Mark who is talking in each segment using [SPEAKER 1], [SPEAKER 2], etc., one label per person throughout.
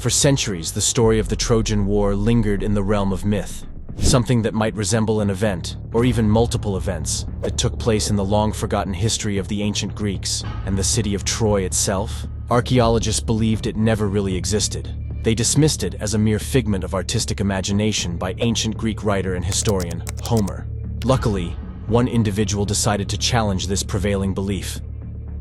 [SPEAKER 1] For centuries, the story of the Trojan War lingered in the realm of myth, something that might resemble an event, or even multiple events, that took place in the long-forgotten history of the ancient Greeks and the city of Troy itself. Archaeologists believed it never really existed. They dismissed it as a mere figment of artistic imagination by ancient Greek writer and historian Homer. Luckily, one individual decided to challenge this prevailing belief.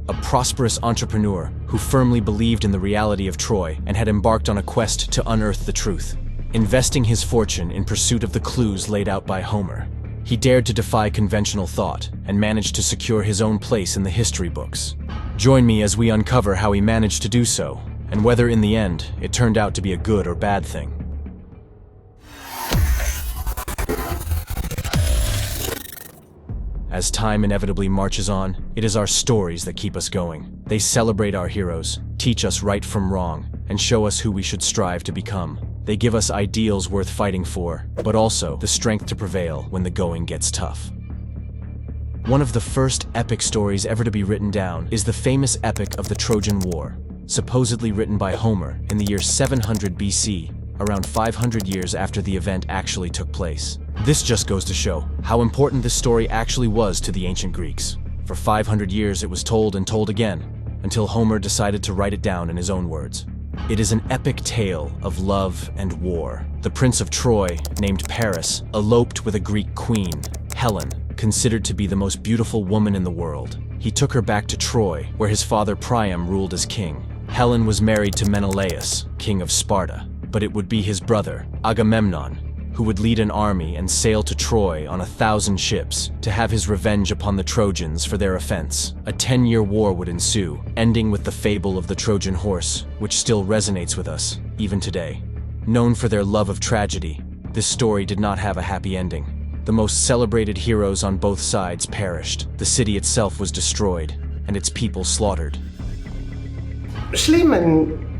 [SPEAKER 1] A prosperous entrepreneur who firmly believed in the reality of Troy and had embarked on a quest to unearth the truth, investing his fortune in pursuit of the clues laid out by Homer. He dared to defy conventional thought and managed to secure his own place in the history books. Join me as we uncover how he managed to do so, and whether in the end it turned out to be a good or bad thing. As time inevitably marches on, it is our stories that keep us going. They celebrate our heroes, teach us right from wrong, and show us who we should strive to become. They give us ideals worth fighting for, but also the strength to prevail when the going gets tough. One of the first epic stories ever to be written down is the famous epic of the Trojan War, supposedly written by Homer in the year 700 BC, around 500 years after the event actually took place. This just goes to show how important this story actually was to the ancient Greeks. For 500 years it was told and told again, until Homer decided to write it down in his own words. It is an epic tale of love and war. The Prince of Troy, named Paris, eloped with a Greek queen, Helen, considered to be the most beautiful woman in the world. He took her back to Troy, where his father Priam ruled as king. Helen was married to Menelaus, king of Sparta, but it would be his brother, Agamemnon, who would lead an army and sail to Troy on 1,000 ships to have his revenge upon the Trojans for their offense. A 10-year war would ensue, ending with the fable of the Trojan horse, which still resonates with us, even today. Known for their love of tragedy, this story did not have a happy ending. The most celebrated heroes on both sides perished, the city itself was destroyed, and its people slaughtered.
[SPEAKER 2] Schlieman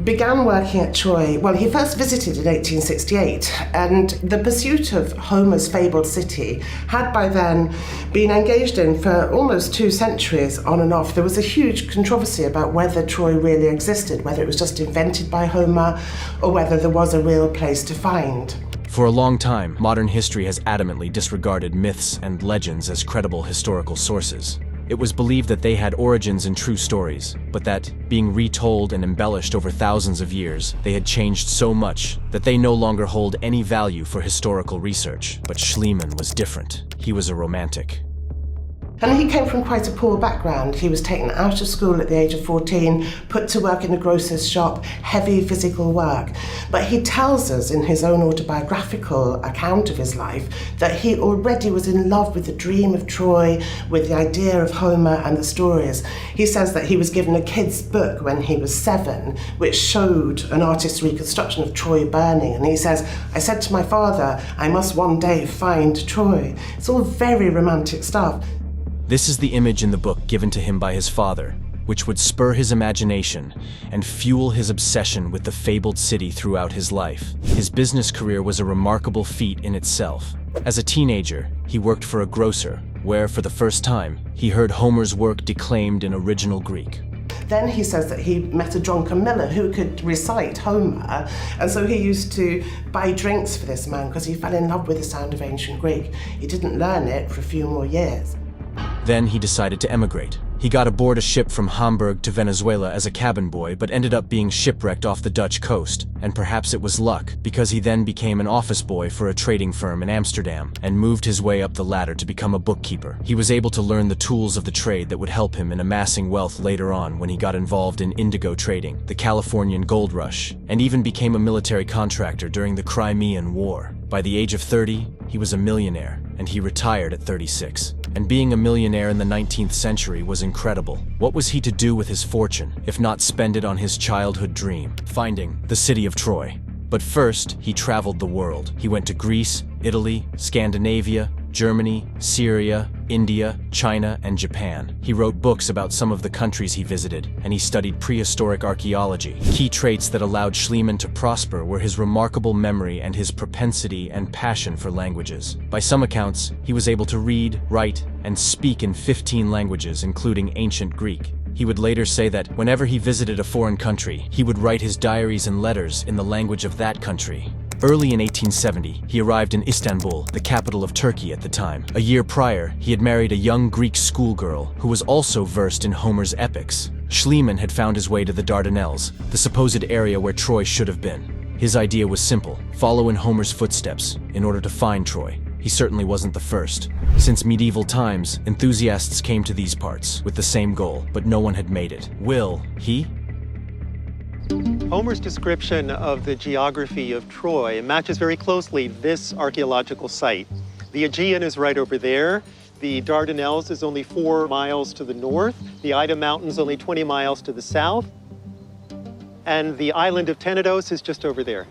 [SPEAKER 2] began working at Troy, he first visited in 1868, and the pursuit of Homer's fabled city had by then been engaged in for almost 2 centuries on and off. There was a huge controversy about whether Troy really existed, whether it was just invented by Homer, or whether there was a real place to find.
[SPEAKER 1] For a long time, modern history has adamantly disregarded myths and legends as credible historical sources. It was believed that they had origins in true stories, but that, being retold and embellished over thousands of years, they had changed so much that they no longer hold any value for historical research. But Schlieman was different. He was a romantic.
[SPEAKER 2] And he came from quite a poor background. He was taken out of school at the age of 14, put to work in a grocer's shop, heavy physical work. But he tells us in his own autobiographical account of his life that he already was in love with the dream of Troy, with the idea of Homer and the stories. He says that he was given a kid's book when he was 7, which showed an artist's reconstruction of Troy burning. And he says, "I said to my father, I must one day find Troy." It's all very romantic stuff.
[SPEAKER 1] This is the image in the book given to him by his father, which would spur his imagination and fuel his obsession with the fabled city throughout his life. His business career was a remarkable feat in itself. As a teenager, he worked for a grocer, where, for the first time, he heard Homer's work declaimed in original Greek.
[SPEAKER 2] Then he says that he met a drunken miller who could recite Homer, and so he used to buy drinks for this man because he fell in love with the sound of ancient Greek. He didn't learn it for a few more years.
[SPEAKER 1] Then he decided to emigrate. He got aboard a ship from Hamburg to Venezuela as a cabin boy, but ended up being shipwrecked off the Dutch coast. And perhaps it was luck, because he then became an office boy for a trading firm in Amsterdam and moved his way up the ladder to become a bookkeeper. He was able to learn the tools of the trade that would help him in amassing wealth later on when he got involved in indigo trading, the Californian gold rush, and even became a military contractor during the Crimean War. By the age of 30, he was a millionaire, and he retired at 36. And being a millionaire in the 19th century was incredible. What was he to do with his fortune, if not spend it on his childhood dream, finding the city of Troy? But first, he traveled the world. He went to Greece, Italy, Scandinavia, Germany, Syria, India, China, and Japan. He wrote books about some of the countries he visited, and he studied prehistoric archaeology. Key traits that allowed Schlieman to prosper were his remarkable memory and his propensity and passion for languages. By some accounts, he was able to read, write, and speak in 15 languages, including ancient Greek. He would later say that whenever he visited a foreign country, he would write his diaries and letters in the language of that country. Early in 1870, he arrived in Istanbul, the capital of Turkey at the time. A year prior, he had married a young Greek schoolgirl who was also versed in Homer's epics. Schlieman had found his way to the Dardanelles, the supposed area where Troy should have been. His idea was simple: follow in Homer's footsteps in order to find Troy. He certainly wasn't the first. Since medieval times, enthusiasts came to these parts with the same goal, but no one had made it. Will he?
[SPEAKER 3] Homer's description of the geography of Troy matches very closely this archaeological site. The Aegean is right over there. The Dardanelles is only 4 miles to the north. The Ida Mountains only 20 miles to the south. And the island of Tenedos is just over there.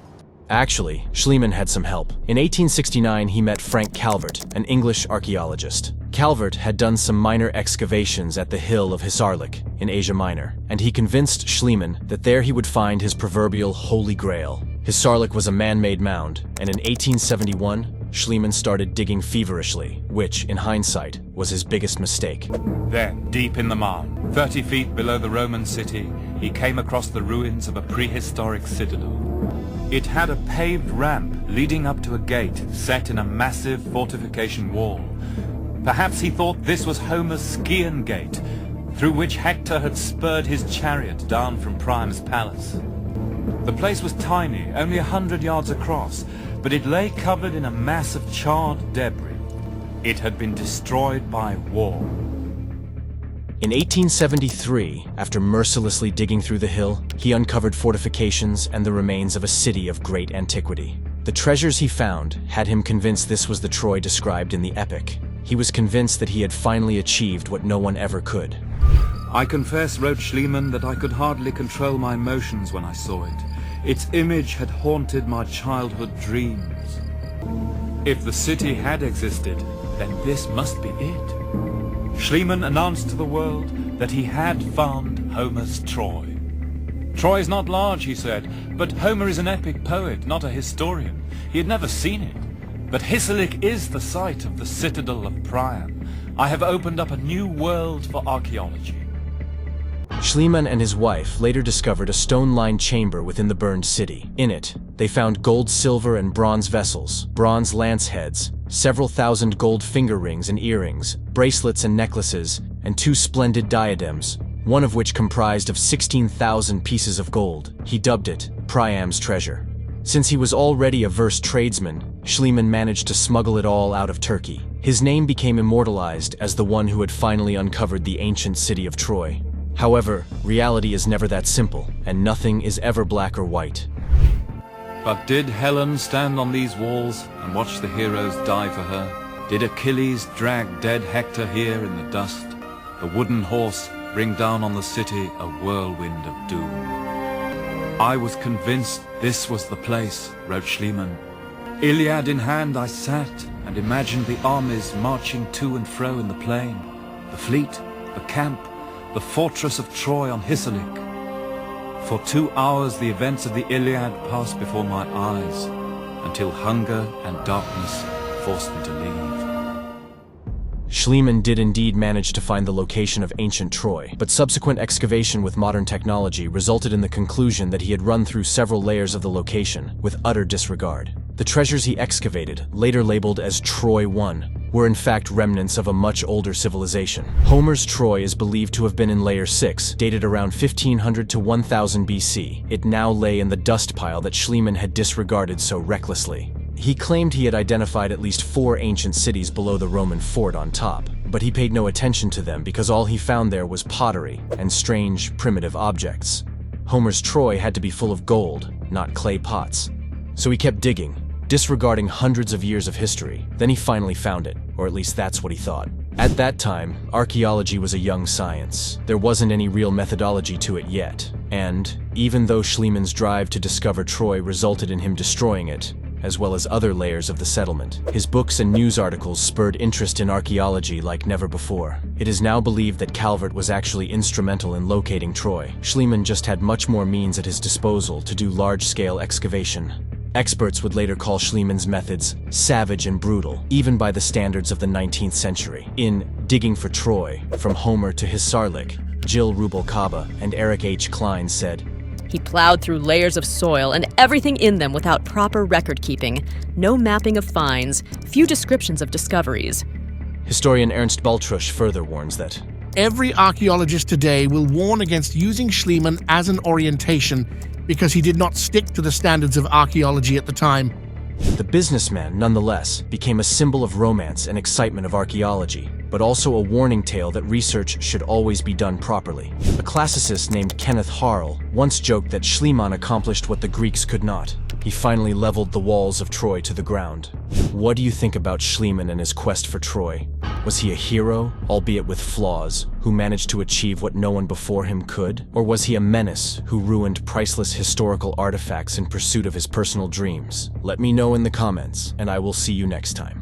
[SPEAKER 1] Actually, Schlieman had some help. In 1869, he met Frank Calvert, an English archaeologist. Calvert had done some minor excavations at the hill of Hisarlik in Asia Minor, and he convinced Schlieman that there he would find his proverbial Holy Grail. Hisarlik was a man-made mound, and in 1871, Schlieman started digging feverishly, which, in hindsight, was his biggest mistake.
[SPEAKER 4] Then, deep in the mound, 30 feet below the Roman city, he came across the ruins of a prehistoric citadel. It had a paved ramp leading up to a gate set in a massive fortification wall. Perhaps he thought this was Homer's Scaean gate, through which Hector had spurred his chariot down from Priam's palace. The place was tiny, only 100 yards across, but it lay covered in a mass of charred debris. It had been destroyed by war.
[SPEAKER 1] In 1873, after mercilessly digging through the hill, he uncovered fortifications and the remains of a city of great antiquity. The treasures he found had him convinced this was the Troy described in the epic. He was convinced that he had finally achieved what no one ever could.
[SPEAKER 4] I confess, wrote Schlieman, that I could hardly control my emotions when I saw it. Its image had haunted my childhood dreams. If the city had existed, then this must be it. Schlieman announced to the world that he had found Homer's Troy. Troy is not large, he said, but Homer is an epic poet, not a historian. He had never seen it. But Hisarlik is the site of the citadel of Priam. I have opened up a new world for archaeology.
[SPEAKER 1] Schlieman and his wife later discovered a stone-lined chamber within the burned city. In it, they found gold, silver, and bronze vessels, bronze lance heads, several thousand gold finger rings and earrings, bracelets and necklaces, and 2 splendid diadems, one of which comprised of 16,000 pieces of gold. He dubbed it Priam's treasure. Since he was already a versed tradesman, Schlieman managed to smuggle it all out of Turkey. His name became immortalized as the one who had finally uncovered the ancient city of Troy. However, reality is never that simple, and nothing is ever black or white.
[SPEAKER 4] But did Helen stand on these walls and watch the heroes die for her? Did Achilles drag dead Hector here in the dust? The wooden horse bring down on the city a whirlwind of doom. I was convinced this was the place, wrote Schlieman. Iliad in hand I sat and imagined the armies marching to and fro in the plain, the fleet, the camp, the fortress of Troy on Hisarlik. For 2 hours the events of the Iliad passed before my eyes, until hunger and darkness forced me to leave.
[SPEAKER 1] Schlieman did indeed manage to find the location of ancient Troy, but subsequent excavation with modern technology resulted in the conclusion that he had run through several layers of the location with utter disregard. The treasures he excavated, later labeled as Troy I, were in fact remnants of a much older civilization. Homer's Troy is believed to have been in Layer 6, dated around 1500 to 1000 BC. It now lay in the dust pile that Schlieman had disregarded so recklessly. He claimed he had identified at least 4 ancient cities below the Roman fort on top, but he paid no attention to them because all he found there was pottery and strange, primitive objects. Homer's Troy had to be full of gold, not clay pots. So he kept digging, disregarding hundreds of years of history. Then he finally found it, or at least that's what he thought. At that time, archaeology was a young science. There wasn't any real methodology to it yet. And, even though Schlieman's drive to discover Troy resulted in him destroying it, as well as other layers of the settlement, his books and news articles spurred interest in archaeology like never before. It is now believed that Calvert was actually instrumental in locating Troy. Schlieman just had much more means at his disposal to do large-scale excavation. Experts would later call Schlieman's methods savage and brutal, even by the standards of the 19th century. In Digging for Troy, From Homer to Hisarlik, Jill Rubalcaba and Eric H. Klein said,
[SPEAKER 5] He plowed through layers of soil and everything in them without proper record-keeping. No mapping of finds, few descriptions of discoveries.
[SPEAKER 1] Historian Ernst Baltrusch further warns that
[SPEAKER 6] every archaeologist today will warn against using Schlieman as an orientation because he did not stick to the standards of archaeology at the time.
[SPEAKER 1] the businessman, nonetheless, became a symbol of romance and excitement of archaeology, but also a warning tale that research should always be done properly. A classicist named Kenneth Harl once joked that Schlieman accomplished what the Greeks could not. He finally leveled the walls of Troy to the ground. What do you think about Schlieman and his quest for Troy? Was he a hero, albeit with flaws, who managed to achieve what no one before him could? Or was he a menace who ruined priceless historical artifacts in pursuit of his personal dreams? Let me know in the comments, and I will see you next time.